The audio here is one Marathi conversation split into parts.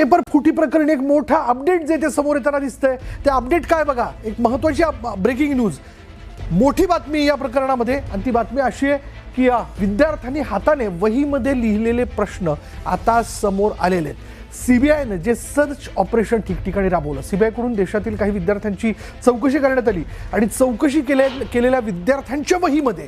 पेपर फुटी प्रकरणी एक मोठा अपडेट जे ते समोर येताना दिसतंय. ते अपडेट काय बघा, एक महत्त्वाची ब्रेकिंग न्यूज, मोठी बातमी या प्रकरणामध्ये. आणि ती बातमी अशी आहे की विद्यार्थ्यांनी हाताने वहीमध्ये लिहिलेले प्रश्न आता समोर आलेले आहेत. सीबीआयने जे सर्च ऑपरेशन ठिकठिकाणी राबवलं, सीबीआयकडून देशातील काही विद्यार्थ्यांची चौकशी करण्यात आली आणि चौकशी केलेल्या विद्यार्थ्यांच्या वहीमध्ये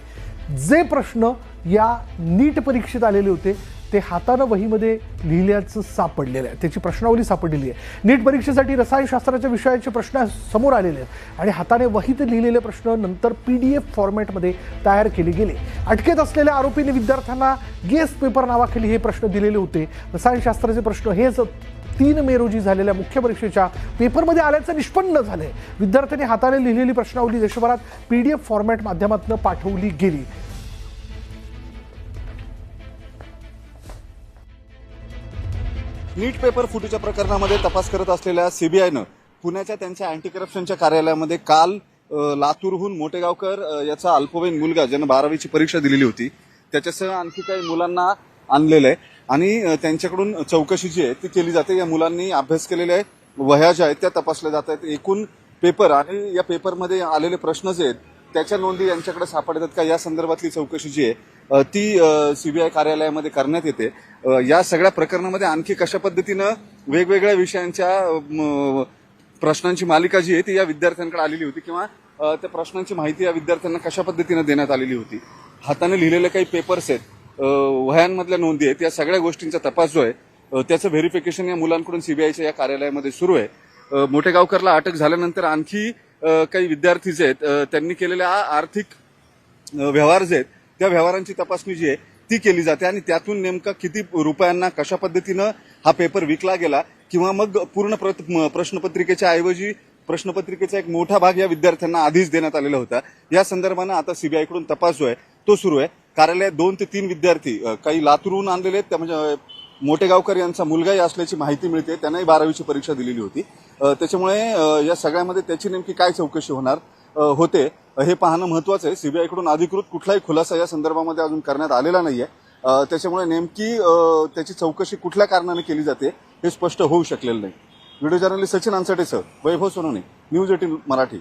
जे प्रश्न या नीट परीक्षेत आलेले होते ते हाताने वहीमध्ये लिहिल्याचं सापडलेलं आहे. त्याची प्रश्नावली सापडलेली आहे. नीट परीक्षेसाठी रसायनशास्त्राच्या विषयाचे प्रश्न समोर आलेले आहेत आणि हाताने वहीत लिहिलेले प्रश्न नंतर PDF फॉर्मॅटमध्ये तयार केले गेले. अटकेत असलेल्या आरोपीने विद्यार्थ्यांना गेस्ट पेपर नावाखाली हे प्रश्न दिलेले होते. रसायनशास्त्राचे प्रश्न हेच 3 मे रोजी झालेल्या मुख्य परीक्षेच्या पेपरमध्ये आल्याचं निष्पन्न झालंय. विद्यार्थ्यांनी हाताने लिहिलेली प्रश्नावली देशभरात PDF फॉर्मॅट माध्यमातून पाठवली गेली. नीट पेपर फुटीच्या प्रकरणामध्ये तपास करत असलेल्या सीबीआयनं पुण्याच्या त्यांच्या अँटी करप्शनच्या कार्यालयामध्ये काल लातूरहून मोटेगावकर याचा अल्पवयीन मुलगा ज्यानं 12वीची परीक्षा दिलेली होती त्याच्यासह आणखी काही मुलांना आणलेलं आहे आणि त्यांच्याकडून चौकशी जी आहे ती केली जाते. या मुलांनी अभ्यास केलेल्या वह्या ज्या आहेत त्या तपासल्या जात आहेत. एकूण पेपर आणि या पेपरमध्ये आलेले प्रश्न जे आहेत त्याच्या नोंदी यांच्याकडे सापडतात का या संदर्भातली चौकशी जी आहे ती सीबीआय कार्यालयामध्ये करण्यात येते. या सगळ्या प्रकरणामध्ये आणखी कशा पद्धतीनं वेगवेगळ्या विषयांच्या प्रश्नांची मालिका जी आहे ती या विद्यार्थ्यांकडे आलेली होती किंवा त्या प्रश्नांची माहिती या विद्यार्थ्यांना कशा पद्धतीनं देण्यात आलेली होती, हाताने लिहिलेले काही पेपर्स आहेत, वह्यांमधल्या नोंदी आहेत, या सगळ्या गोष्टींचा तपास जो आहे त्याचं व्हेरिफिकेशन या मुलांकडून सीबीआयच्या या कार्यालयामध्ये सुरू आहे. मोटेगावकरला अटक झाल्यानंतर आणखी काही विद्यार्थी जे आहेत त्यांनी केलेल्या आर्थिक व्यवहार जे आहेत त्या व्यवहारांची तपासणी जी आहे ती केली जाते आणि त्यातून नेमका किती रुपयांना कशा पद्धतीनं हा पेपर विकला गेला किंवा मग पूर्ण प्रश्नपत्रिकेच्या ऐवजी प्रश्नपत्रिकेचा एक मोठा भाग या विद्यार्थ्यांना आधीच देण्यात आलेला होता. या संदर्भानं आता सीबीआयकडून तपास जो आहे तो सुरू आहे. कार्यालयात 2 ते 3 विद्यार्थी काही लातूरहून आणलेले आहेत, त्या म्हणजे मोटेगावकर यांचा मुलगाही असल्याची माहिती मिळते. त्यांनाही 12वीची परीक्षा दिलेली होती. त्याच्यामुळे या सगळ्यामध्ये त्याची नेमकी काय चौकशी होणार होते हे पाहणं महत्वाचं आहे. सीबीआयकडून अधिकृत कुठलाही खुलासा या संदर्भामध्ये अजून करण्यात आलेला नाहीये. त्याच्यामुळे नेमकी त्याची चौकशी कुठल्या कारणाने केली जाते हे स्पष्ट होऊ शकलेलं नाही. व्हिडिओ जर्नलिस्ट सचिन अन्सटेसह वैभव सोनवणे, न्यूज 18 मराठी.